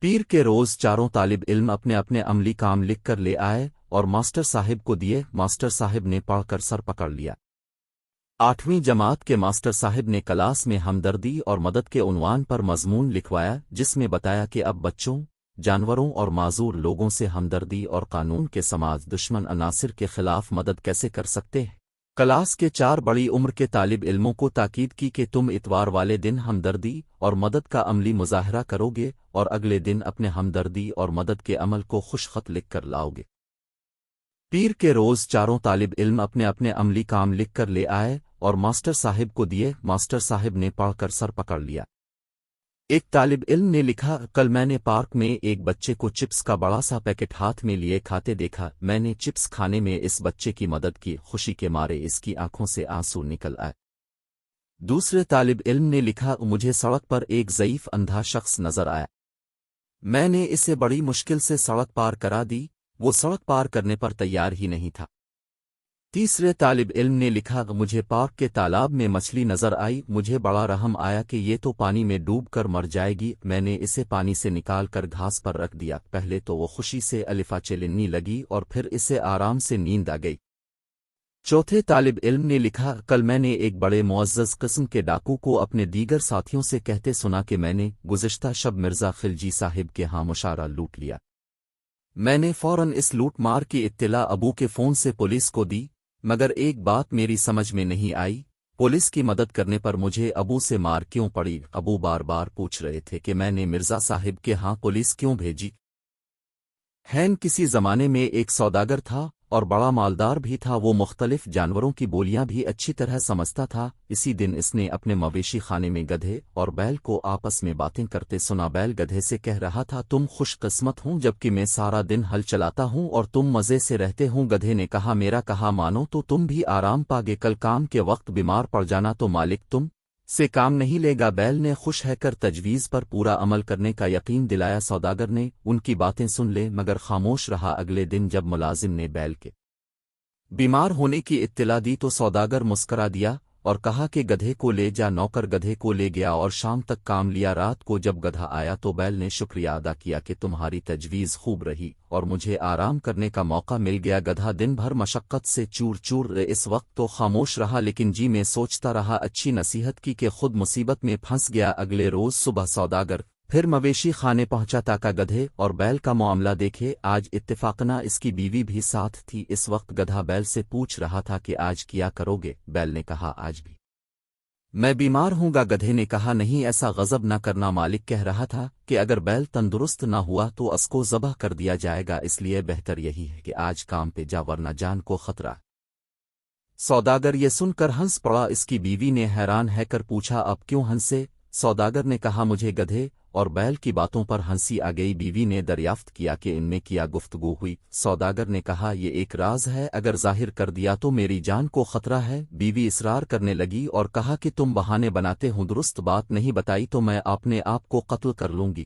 پیر کے روز چاروں طالب علم اپنے اپنے عملی کام لکھ کر لے آئے اور ماسٹر صاحب کو دیے۔ ماسٹر صاحب نے پڑھ کر سر پکڑ لیا۔ 8ویں جماعت کے ماسٹر صاحب نے کلاس میں ہمدردی اور مدد کے عنوان پر مضمون لکھوایا، جس میں بتایا کہ اب بچوں، جانوروں اور معذور لوگوں سے ہمدردی اور قانون کے سماج دشمن عناصر کے خلاف مدد کیسے کر سکتے ہیں۔ کلاس کے 4 بڑی عمر کے طالب علموں کو تاکید کی کہ تم اتوار والے دن ہمدردی اور مدد کا عملی مظاہرہ کرو گے اور اگلے دن اپنے ہمدردی اور مدد کے عمل کو خوش خط لکھ کر لاؤ گے۔ پیر کے روز چاروں طالب علم اپنے اپنے عملی کام لکھ کر لے آئے اور ماسٹر صاحب کو دیے۔ ماسٹر صاحب نے پڑھ کر سر پکڑ لیا۔ ایک طالب علم نے لکھا، کل میں نے پارک میں ایک بچے کو چپس کا بڑا سا پیکٹ ہاتھ میں لیے کھاتے دیکھا۔ میں نے چپس کھانے میں اس بچے کی مدد کی، خوشی کے مارے اس کی آنکھوں سے آنسو نکل آئے۔ دوسرے طالب علم نے لکھا، مجھے سڑک پر ایک ضعیف اندھا شخص نظر آیا۔ میں نے اسے بڑی مشکل سے سڑک پار کرا دی، وہ سڑک پار کرنے پر تیار ہی نہیں تھا۔ تیسرے طالب علم نے لکھا، مجھے پارک کے تالاب میں مچھلی نظر آئی، مجھے بڑا رحم آیا کہ یہ تو پانی میں ڈوب کر مر جائے گی۔ میں نے اسے پانی سے نکال کر گھاس پر رکھ دیا۔ پہلے تو وہ خوشی سے الفا چلنے لگی اور پھر اسے آرام سے نیند آ گئی۔ چوتھے طالب علم نے لکھا، کل میں نے ایک بڑے معزز قسم کے ڈاکو کو اپنے دیگر ساتھیوں سے کہتے سنا کہ میں نے گزشتہ شب مرزا خلجی صاحب کے ہاں مشارہ لوٹ لیا۔ میں نے فوراً اس لوٹ مار کی اطلاع ابو کے فون سے پولیس کو دی، مگر ایک بات میری سمجھ میں نہیں آئی، پولیس کی مدد کرنے پر مجھے ابو سے مار کیوں پڑی؟ ابو بار بار پوچھ رہے تھے کہ میں نے مرزا صاحب کے ہاں پولیس کیوں بھیجی۔ ہین کسی زمانے میں ایک سوداگر تھا اور بڑا مالدار بھی تھا، وہ مختلف جانوروں کی بولیاں بھی اچھی طرح سمجھتا تھا۔ اسی دن اس نے اپنے مویشی خانے میں گدھے اور بیل کو آپس میں باتیں کرتے سنا۔ بیل گدھے سے کہہ رہا تھا، تم خوش قسمت ہوں جبکہ میں سارا دن ہل چلاتا ہوں اور تم مزے سے رہتے ہوں۔ گدھے نے کہا، میرا کہا مانو تو تم بھی آرام پاگے، کل کام کے وقت بیمار پڑ جانا تو مالک تم سے کام نہیں لے گا۔ بیل نے خوش ہے کر تجویز پر پورا عمل کرنے کا یقین دلایا۔ سوداگر نے ان کی باتیں سن لے مگر خاموش رہا۔ اگلے دن جب ملازم نے بیل کے بیمار ہونے کی اطلاع دی تو سوداگر مسکرا دیا اور کہا کہ گدھے کو لے جا۔ نوکر گدھے کو لے گیا اور شام تک کام لیا۔ رات کو جب گدھا آیا تو بیل نے شکریہ ادا کیا کہ تمہاری تجویز خوب رہی اور مجھے آرام کرنے کا موقع مل گیا۔ گدھا دن بھر مشقت سے چور چور اس وقت تو خاموش رہا، لیکن جی میں سوچتا رہا اچھی نصیحت کی کہ خود مصیبت میں پھنس گیا۔ اگلے روز صبح سوداگر پھر مویشی خانے پہنچا تاکہ گدھے اور بیل کا معاملہ دیکھے۔ آج اتفاقنا اس کی بیوی بھی ساتھ تھی۔ اس وقت گدھا بیل سے پوچھ رہا تھا کہ آج کیا کرو گے؟ بیل نے کہا، آج بھی میں بیمار ہوں گا۔ گدھے نے کہا، نہیں ایسا غضب نہ کرنا، مالک کہہ رہا تھا کہ اگر بیل تندرست نہ ہوا تو اس کو ذبح کر دیا جائے گا، اس لیے بہتر یہی ہے کہ آج کام پہ جا ورنہ جان کو خطرہ۔ سوداگر یہ سن کر ہنس پڑا۔ اس کی بیوی نے حیران ہے کر پوچھا، اب کیوں ہنسے؟ سوداگر نے کہا، مجھے گدھے اور بیل کی باتوں پر ہنسی آ گئی۔ بیوی نے دریافت کیا کہ ان میں کیا گفتگو ہوئی۔ سوداگر نے کہا، یہ ایک راز ہے، اگر ظاہر کر دیا تو میری جان کو خطرہ ہے۔ بیوی اصرار کرنے لگی اور کہا کہ تم بہانے بناتے ہو، درست بات نہیں بتائی تو میں اپنے آپ کو قتل کر لوں گی۔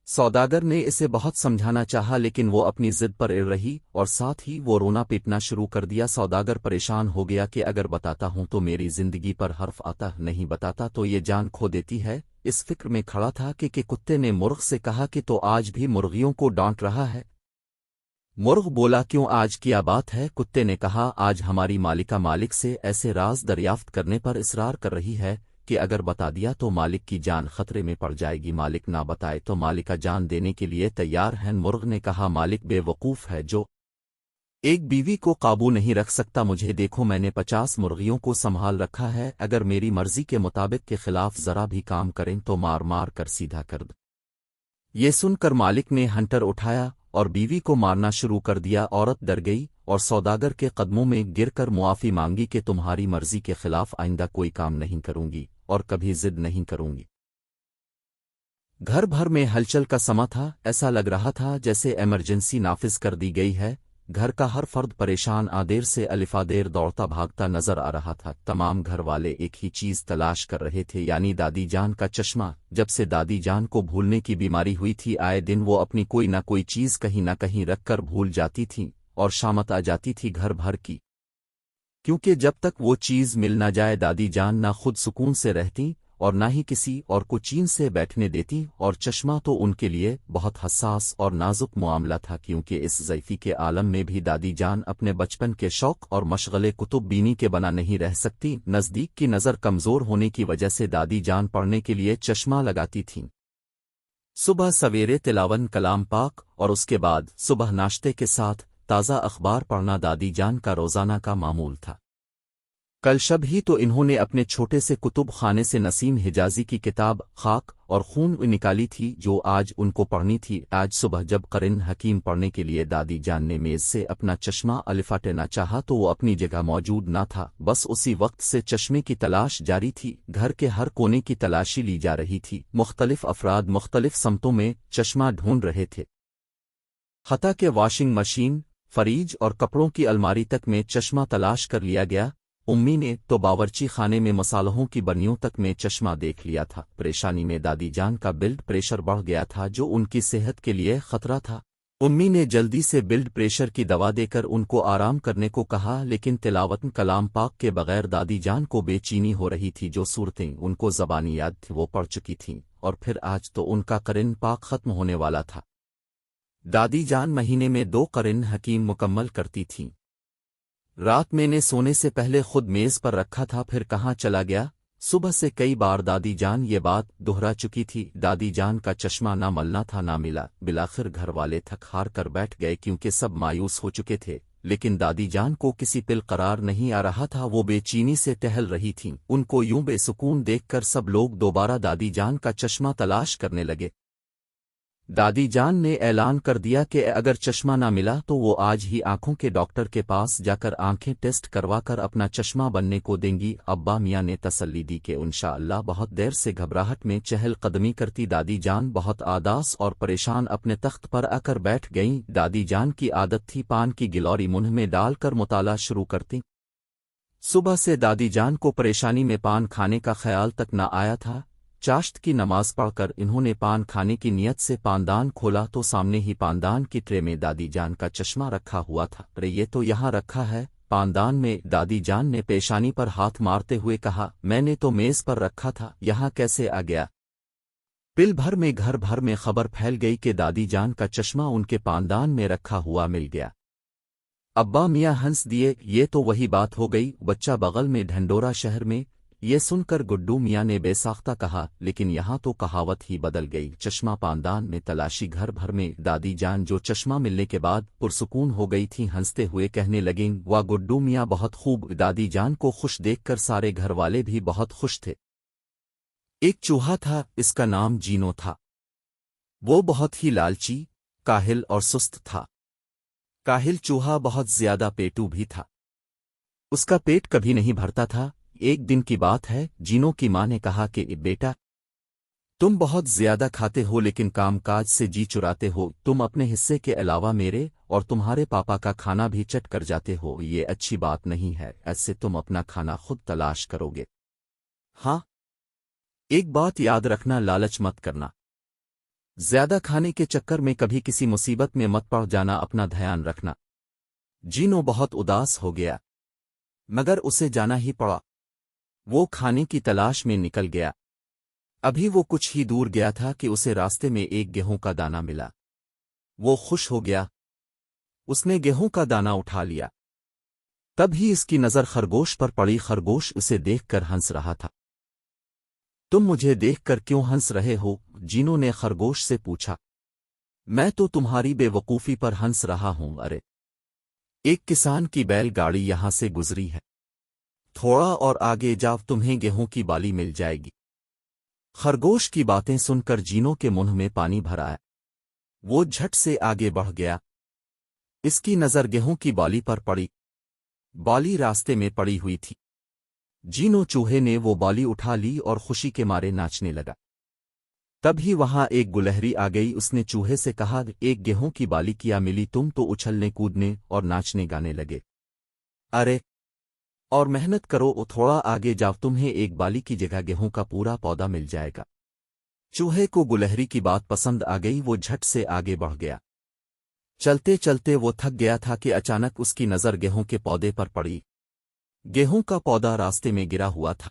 سوداگر نے اسے بہت سمجھانا چاہا لیکن وہ اپنی ضد پر اڑ رہی اور ساتھ ہی وہ رونا پیٹنا شروع کر دیا۔ سوداگر پریشان ہو گیا کہ اگر بتاتا ہوں تو میری زندگی پر حرف آتا، نہیں بتاتا تو یہ جان کھو دیتی ہے۔ اس فکر میں کھڑا تھا کہ کتے نے مرغ سے کہا کہ تو آج بھی مرغیوں کو ڈانٹ رہا ہے؟ مرغ بولا، کیوں آج کیا بات ہے؟ کتے نے کہا، آج ہماری مالکہ مالک سے ایسے راز دریافت کرنے پر اصرار کر رہی ہے کہ اگر بتا دیا تو مالک کی جان خطرے میں پڑ جائے گی، مالک نہ بتائے تو مالکہ جان دینے کے لیے تیار ہیں۔ مرغ نے کہا، مالک بے وقوف ہے جو ایک بیوی کو قابو نہیں رکھ سکتا، مجھے دیکھو میں نے 50 مرغیوں کو سنبھال رکھا ہے، اگر میری مرضی کے مطابق کے خلاف ذرا بھی کام کریں تو مار مار کر سیدھا کر دو۔ یہ سن کر مالک نے ہنٹر اٹھایا اور بیوی کو مارنا شروع کر دیا۔ عورت ڈر گئی اور سوداگر کے قدموں میں گر کر معافی مانگی کہ تمہاری مرضی کے خلاف آئندہ کوئی کام نہیں کروں گی اور کبھی ضد نہیں کروں گی۔ گھر بھر میں ہلچل کا سما تھا، ایسا لگ رہا تھا جیسے ایمرجنسی نافذ کر دی گئی ہے۔ گھر کا ہر فرد پریشان آدیر سے الفادیر دوڑتا بھاگتا نظر آ رہا تھا۔ تمام گھر والے ایک ہی چیز تلاش کر رہے تھے، یعنی دادی جان کا چشمہ۔ جب سے دادی جان کو بھولنے کی بیماری ہوئی تھی، آئے دن وہ اپنی کوئی نہ کوئی چیز کہیں نہ کہیں رکھ کر بھول جاتی تھیں اور شامت آ جاتی تھی گھر بھر کی، کیونکہ جب تک وہ چیز مل نہ جائے دادی جان نہ خود سکون سے رہتی اور نہ ہی کسی اور کو چین سے بیٹھنے دیتی، اور چشمہ تو ان کے لیے بہت حساس اور نازک معاملہ تھا، کیونکہ اس ضعیفی کے عالم میں بھی دادی جان اپنے بچپن کے شوق اور مشغلے کتب بینی کے بنا نہیں رہ سکتی۔ نزدیک کی نظر کمزور ہونے کی وجہ سے دادی جان پڑھنے کے لیے چشمہ لگاتی تھیں۔ صبح سویرے تلاون کلام پاک اور اس کے بعد صبح ناشتے کے ساتھ تازہ اخبار پڑھنا دادی جان کا روزانہ کا معمول تھا۔ کل شب ہی تو انہوں نے اپنے چھوٹے سے کتب خانے سے نسیم حجازی کی کتاب خاک اور خون نکالی تھی، جو آج ان کو پڑھنی تھی۔ آج صبح جب قرن حکیم پڑھنے کے لیے دادی جان نے میز سے اپنا چشمہ الفاٹنا چاہا تو وہ اپنی جگہ موجود نہ تھا، بس اسی وقت سے چشمے کی تلاش جاری تھی۔ گھر کے ہر کونے کی تلاشی لی جا رہی تھی، مختلف افراد مختلف سمتوں میں چشمہ ڈھونڈ رہے تھے، حتیٰ کہ واشنگ مشین، فریج اور کپڑوں کی الماری تک میں چشمہ تلاش کر لیا گیا۔ امی نے تو باورچی خانے میں مصالحوں کی برنیوں تک میں چشمہ دیکھ لیا تھا۔ پریشانی میں دادی جان کا بلڈ پریشر بڑھ گیا تھا، جو ان کی صحت کے لیے خطرہ تھا۔ امی نے جلدی سے بلڈ پریشر کی دوا دے کر ان کو آرام کرنے کو کہا، لیکن تلاوت کلام پاک کے بغیر دادی جان کو بے چینی ہو رہی تھی۔ جو صورتیں ان کو زبانی یاد تھی وہ پڑھ چکی تھیں، اور پھر آج تو ان کا قرن پاک ختم ہونے والا تھا۔ دادی جان مہینے میں 2 قرن حکیم مکمل کرتی تھیں۔ رات میں نے سونے سے پہلے خود میز پر رکھا تھا، پھر کہاں چلا گیا؟ صبح سے کئی بار دادی جان یہ بات دہرا چکی تھی۔ دادی جان کا چشمہ نہ ملنا تھا نہ ملا۔ بالآخر گھر والے تھک ہار کر بیٹھ گئے، کیونکہ سب مایوس ہو چکے تھے، لیکن دادی جان کو کسی پل قرار نہیں آ رہا تھا۔ وہ بے چینی سے ٹہل رہی تھیں۔ ان کو یوں بے سکون دیکھ کر سب لوگ دوبارہ دادی جان کا چشمہ تلاش کرنے لگے۔ دادی جان نے اعلان کر دیا کہ اگر چشمہ نہ ملا تو وہ آج ہی آنکھوں کے ڈاکٹر کے پاس جا کر آنکھیں ٹیسٹ کروا کر اپنا چشمہ بننے کو دیں گی۔ ابا میاں نے تسلی دی کہ انشاءاللہ۔ بہت دیر سے گھبراہٹ میں چہل قدمی کرتی دادی جان بہت آداس اور پریشان اپنے تخت پر آ کر بیٹھ گئیں۔ دادی جان کی عادت تھی پان کی گلوری منہ میں ڈال کر مطالعہ شروع کرتی۔ صبح سے دادی جان کو پریشانی میں پان کھانے کا خیال تک نہ آیا تھا۔ چاشت کی نماز پڑھ کر انہوں نے پان کھانے کی نیت سے پاندان کھولا تو سامنے ہی پاندان کی ٹرے میں دادی جان کا چشمہ رکھا ہوا تھا۔ ارے یہ تو یہاں رکھا ہے پاندان میں؟ دادی جان نے پیشانی پر ہاتھ مارتے ہوئے کہا، میں نے تو میز پر رکھا تھا، یہاں کیسے آ گیا؟ پل بھر میں گھر بھر میں خبر پھیل گئی کہ دادی جان کا چشمہ ان کے پاندان میں رکھا ہوا مل گیا۔ ابا میاں ہنس دیے، یہ تو وہی بات ہو گئی، بچہ بغل میں ڈھنڈورا شہر میں۔ یہ سن کر گڈو میاں نے بے ساختہ کہا، لیکن یہاں تو کہاوت ہی بدل گئی۔ چشمہ پاندان میں تلاشی گھر بھر میں۔ دادی جان جو چشمہ ملنے کے بعد پرسکون ہو گئی تھیں، ہنستے ہوئے کہنے لگیں، واہ گڈو میاں بہت خوب۔ دادی جان کو خوش دیکھ کر سارے گھر والے بھی بہت خوش تھے۔ ایک چوہا تھا، اس کا نام جینو تھا۔ وہ بہت ہی لالچی، کاہل اور سست تھا۔ کاہل چوہا بہت زیادہ پیٹو بھی تھا، اس کا پیٹ کبھی نہیں بھرتا تھا۔ ایک دن کی بات ہے، جینو کی ماں نے کہا کہ بیٹا تم بہت زیادہ کھاتے ہو لیکن کام کاج سے جی چراتے ہو، تم اپنے حصے کے علاوہ میرے اور تمہارے پاپا کا کھانا بھی چٹ کر جاتے ہو، یہ اچھی بات نہیں ہے، ایسے تم اپنا کھانا خود تلاش کرو گے۔ ہاں، ایک بات یاد رکھنا، لالچ مت کرنا، زیادہ کھانے کے چکر میں کبھی کسی مصیبت میں مت پڑ جانا، اپنا دھیان رکھنا۔ جینو بہت اداس ہو گیا، مگر اسے جانا ہی پڑا۔ وہ کھانے کی تلاش میں نکل گیا۔ ابھی وہ کچھ ہی دور گیا تھا کہ اسے راستے میں ایک گیہوں کا دانہ ملا۔ وہ خوش ہو گیا، اس نے گیہوں کا دانہ اٹھا لیا۔ تب ہی اس کی نظر خرگوش پر پڑی۔ خرگوش اسے دیکھ کر ہنس رہا تھا۔ تم مجھے دیکھ کر کیوں ہنس رہے ہو؟ جینو نے خرگوش سے پوچھا۔ میں تو تمہاری بے وقوفی پر ہنس رہا ہوں۔ ارے، ایک کسان کی بیل گاڑی یہاں سے گزری ہے، تھوڑا اور آگے جاؤ تمہیں گیہوں کی بالی مل جائے گی۔ خرگوش کی باتیں سن کر جینو کے منہ میں پانی بھر آیا۔ وہ جھٹ سے آگے بڑھ گیا۔ اس کی نظر گیہوں کی بالی پر پڑی۔ بالی راستے میں پڑی ہوئی تھی۔ جینو چوہے نے وہ بالی اٹھا لی اور خوشی کے مارے ناچنے لگا۔ تب ہی وہاں ایک گلہری آ گئی۔ اس نے چوہے سے کہا، ایک گیہوں کی بالی کیا ملی؟ تم تو اچھلنے کودنے اور ناچنے گانے لگے۔ ارے، اور محنت کرو، تھوڑا آگے جاؤ تمہیں ایک بالی کی جگہ گیہوں کا پورا پودا مل جائے گا۔ چوہے کو گلہری کی بات پسند آ گئی، وہ جھٹ سے آگے بڑھ گیا۔ چلتے چلتے وہ تھک گیا تھا کہ اچانک اس کی نظر گیہوں کے پودے پر پڑی۔ گیہوں کا پودا راستے میں گرا ہوا تھا۔